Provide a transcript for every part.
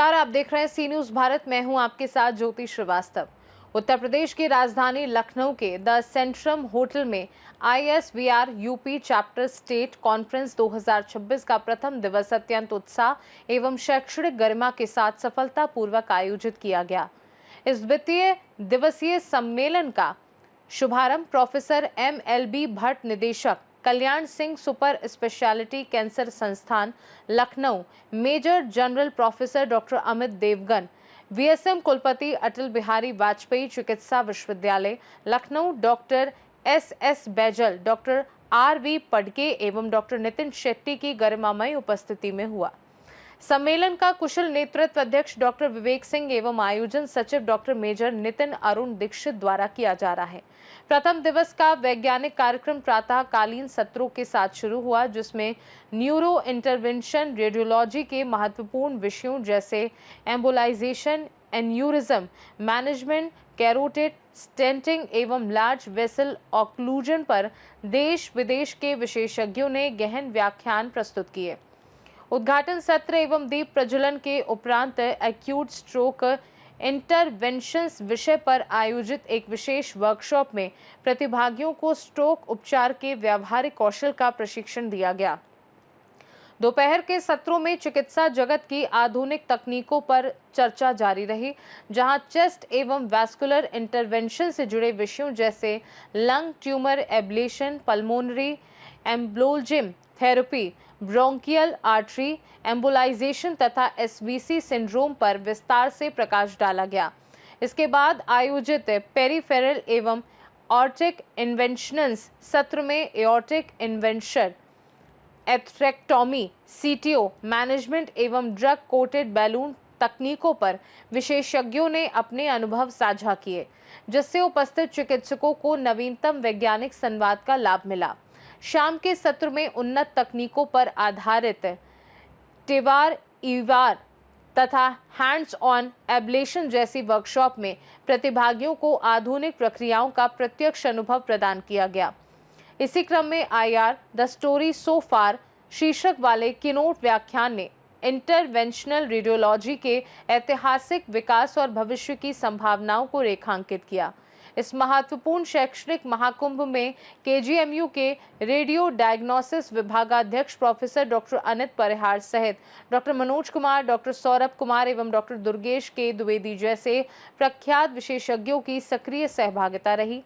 नमस्कार, आप देख रहे हैं सी न्यूज भारत। मैं हूं आपके साथ ज्योति श्रीवास्तव। उत्तर प्रदेश की राजधानी लखनऊ के द सेंट्रम होटल में ISVR UP chapter state conference 2026 का प्रथम दिवस अत्यंत उत्साह एवं शैक्षणिक गरिमा के साथ सफलतापूर्वक आयोजित किया गया। इस द्वितीय दिवसीय सम्मेलन का शुभारंभ प्रोफेसर MLB भट्ट, निदेशक Kalyan Singh super speciality cancer संस्थान Lucknow, major general professor doctor Amit Devgan, VSM कुलपति अटल बिहारी वाजपेयी चिकित्सा विश्वविद्यालय Lucknow, doctor SS Baijal, doctor RV Padke एवं डॉक्टर नितिन शेट्टी की गरिमामय उपस्थिति में हुआ। सम्मेलन का कुशल नेतृत्व अध्यक्ष डॉक्टर विवेक सिंह एवं आयोजन सचिव डॉक्टर मेजर नितिन अरुण दीक्षित द्वारा किया जा रहा है। प्रथम दिवस का वैज्ञानिक कार्यक्रम प्रातःकालीन सत्रों के साथ शुरू हुआ, जिसमें न्यूरो इंटरवेंशन रेडियोलॉजी के महत्वपूर्ण विषयों जैसे embolisation, aneurysm management, carotid stenting एवं लार्ज वेसल ऑक्लूजन पर देश विदेश के विशेषज्ञों ने गहन व्याख्यान प्रस्तुत किए। उद्घाटन सत्र एवं दीप प्रज्वलन के उपरांत एक्यूट स्ट्रोक इंटरवेंशंस विषय पर आयोजित एक विशेष वर्कशॉप में प्रतिभागियों को स्ट्रोक उपचार के व्यावहारिक कौशल का प्रशिक्षण दिया गया। दोपहर के सत्रों में चिकित्सा जगत की आधुनिक तकनीकों पर चर्चा जारी रही, जहां चेस्ट एवं वैस्कुलर इंटरवेंशन से जुड़े विषयों जैसे lung tumour ablation, pulmonary embolism therapy, bronchial artery embolisation तथा SVC सिंड्रोम पर विस्तार से प्रकाश डाला गया। इसके बाद आयोजित पेरिफेरल एवं ऑर्टिक इन्वेंशंस सत्र में एओर्टिक इन्वेंशन, एथ्रेक्टोमी, CTO मैनेजमेंट एवं ड्रग कोटेड बैलून तकनीकों पर विशेषज्ञों ने अपने अनुभव साझा किए, जिससे उपस्थित चिकित्सकों को नवीनतम वैज्ञानिक संवाद का लाभ मिला। शाम के सत्र में उन्नत तकनीकों पर आधारित टेवार ईवार तथा हैंड्स ऑन एब्लेशन जैसी वर्कशॉप में प्रतिभागियों को आधुनिक प्रक्रियाओं का प्रत्यक्ष अनुभव प्रदान किया गया। इसी क्रम में IR द स्टोरी सो फार शीर्षक वाले कीनोट व्याख्यान ने इंटरवेंशनल रेडियोलॉजी के ऐतिहासिक विकास और भविष्य की संभावनाओं को रेखांकित किया। इस महत्वपूर्ण शैक्षणिक महाकुंभ में KGMU के रेडियो डायग्नोसिस विभागाध्यक्ष प्रोफेसर डॉक्टर अनित परिहार सहित डॉक्टर मनोज कुमार, डॉक्टर सौरभ कुमार एवं डॉक्टर दुर्गेश के द्विवेदी जैसे प्रख्यात विशेषज्ञों की सक्रिय सहभागिता रही।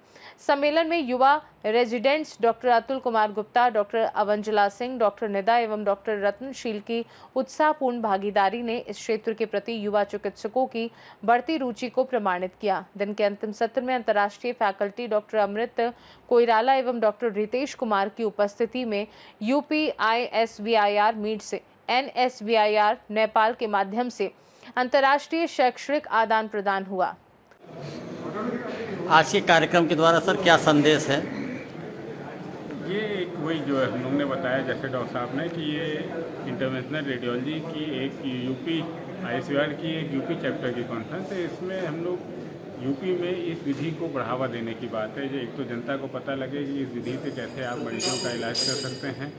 सम्मेलन में युवा residents doctor Atul Kumar Gupta, doctor Avanjala Singh, doctor Nida एवं डॉक्टर रत्नशील की उत्साहपूर्ण भागीदारी ने इस क्षेत्र के प्रति युवा चिकित्सकों की बढ़ती रुचि को प्रमाणित किया। दिन के अंतिम सत्र में अंतर्राष्ट्रीय फैकल्टी डॉक्टर अमृत कोइराला एवं डॉक्टर रितेश कुमार की उपस्थिति में यूपी ISVIR मीट से NSVIR नेपाल के माध्यम से अंतर्राष्ट्रीय शैक्षणिक आदान प्रदान हुआ। आज के कार्यक्रम के द्वारा सर क्या संदेश है? ये एक वही जो है हम लोगों ने बताया, जैसे डॉक्टर साहब ने, कि ये इंटरवेंशनल रेडियोलॉजी की एक यूपी ISVR की एक यूपी चैप्टर की कॉन्फ्रेंस है। इसमें हम लोग यूपी में इस विधि को बढ़ावा देने की बात है। जो एक तो जनता को पता लगे कि इस विधि से कैसे आप मरीजों का इलाज कर सकते हैं,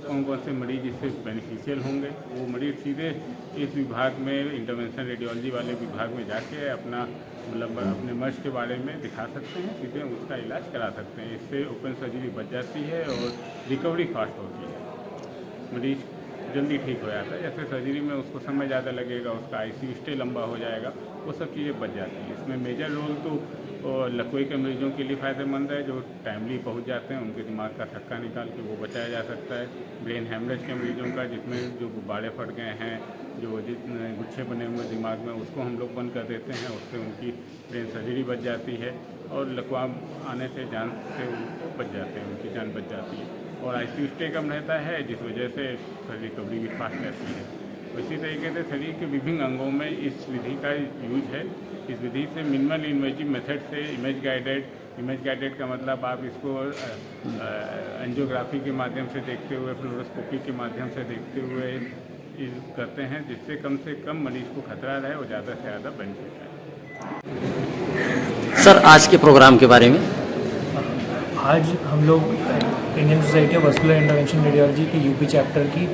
कौन कौन से मरीज इससे बेनिफिशियल होंगे। वो मरीज सीधे इस विभाग में, इंटरवेंशनल रेडियोलॉजी वाले विभाग में जाके अपना मतलब अपने मर्ज के बारे में दिखा सकते हैं, सीधे उसका इलाज करा सकते हैं। इससे ओपन सर्जरी बच जाती है और रिकवरी फास्ट होती है, मरीज जल्दी ठीक हो जाता है। जैसे सर्जरी में उसको समय ज़्यादा लगेगा, उसका ICU स्टे लंबा हो जाएगा, वो सब चीज़ें बच जाती हैं। इसमें मेजर रोल तो लकवे के मरीजों के लिए फ़ायदेमंद है, जो टाइमली पहुंच जाते हैं, उनके दिमाग का थक्का निकाल के वो बचाया जा सकता है। ब्रेन हेमरेज के मरीजों का, जिसमें जो गुब्बारे फट गए हैं, जो गुच्छे बने हुए दिमाग में, उसको हम लोग बंद कर देते हैं, उससे उनकी ब्रेन सर्जरी बच जाती है और लकवा आने से जान से बच जाते हैं, उनकी जान बच जाती है। और ICU स्टे कम रहता है, जिस वजह से रिकवरी भी फास्ट रहती है। इसी तरीके से शरीर के विभिन्न अंगों में इस विधि का यूज है। इस विधि से मिनिमल इन्वेजिव मेथड से इमेज गाइडेड का मतलब आप इसको एंजियोग्राफी के माध्यम से देखते हुए, फ्लोरोस्कोपी के माध्यम से देखते हुए करते हैं, जिससे कम से कम मरीज को खतरा रहे और ज़्यादा से ज़्यादा बेनिफिट है। सर आज के प्रोग्राम के बारे में? आज हम लोग Indian society of vascular intervention radiology की यूपी चैप्टर की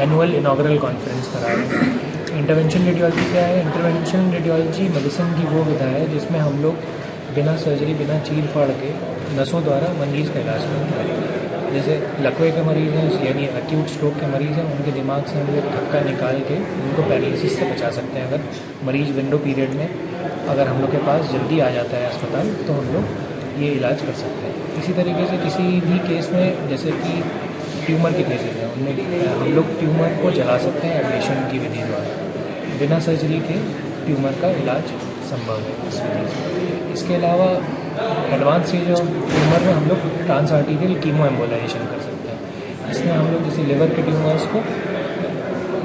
एनुअल इनॉग्रल कॉन्फ्रेंस करा रहे हैं। इंटरवेंशन रेडियोलॉजी क्या है? इंटरवेंशन रेडियोलॉजी मेडिसिन की वो विधा है जिसमें हम लोग बिना सर्जरी, बिना चीर फाड़ के नसों द्वारा मरीज का इलाज करते हैं। जैसे लकवे के मरीज़ हैं, यानी एक्यूट स्ट्रोक के मरीज़ हैं, उनके दिमाग से हम लोग धक्का निकाल के उनको पैरालिसिस से बचा सकते हैं। अगर मरीज़ विंडो पीरियड में अगर हम लोग के पास जल्दी आ जाता है अस्पताल, तो हम लोग ये इलाज कर सकते हैं। इसी तरीके से किसी भी केस में, जैसे कि ट्यूमर के केसेज हैं, उनमें हम लोग ट्यूमर को जला सकते हैं एब्लेशन की विधि द्वारा। बिना सर्जरी के ट्यूमर का इलाज संभव है इस विधि से। इसके अलावा एडवांस स्टेज ऑफ ट्यूमर में हम लोग ट्रांस आर्टीरियल कीमो एम्बोलाइजेशन कर सकते हैं। इसमें हम लोग जैसे लिवर के ट्यूमर्स को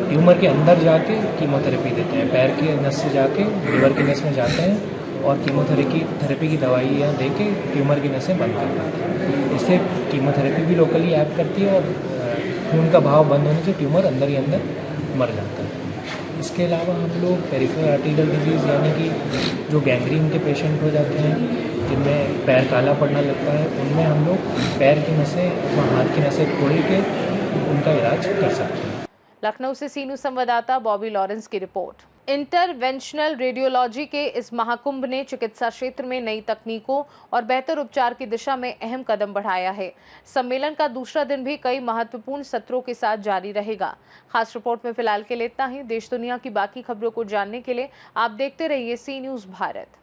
ट्यूमर के अंदर जाके कीमोथेरेपी देते हैं, पैर के नस से जाके लिवर की नस में जाते हैं और कीमोथेरेपी की दवाइयाँ दे के ट्यूमर की नसें बंद कर देते हैं। इससे कीमोथेरेपी भी लोकली एक्ट करती है और खून का बहाव बंद होने से ट्यूमर अंदर ही अंदर मर जाता है। इसके अलावा हम लोग पेरिफेरल आर्टेरियल डिजीज़, यानी कि जो गैंग्रीन के पेशेंट हो जाते हैं, जिनमें पैर काला पड़ना लगता है, उनमें हम लोग पैर की नसें अथवा हाथ की नसें खोल के उनका इलाज कर सकते हैं। लखनऊ से सीनू संवाददाता बॉबी लॉरेंस की रिपोर्ट। इंटरवेंशनल रेडियोलॉजी के इस महाकुंभ ने चिकित्सा क्षेत्र में नई तकनीकों और बेहतर उपचार की दिशा में अहम कदम बढ़ाया है। सम्मेलन का दूसरा दिन भी कई महत्वपूर्ण सत्रों के साथ जारी रहेगा। खास रिपोर्ट में फिलहाल के लिए इतना ही। देश दुनिया की बाकी खबरों को जानने के लिए आप देखते रहिए सी न्यूज़ भारत।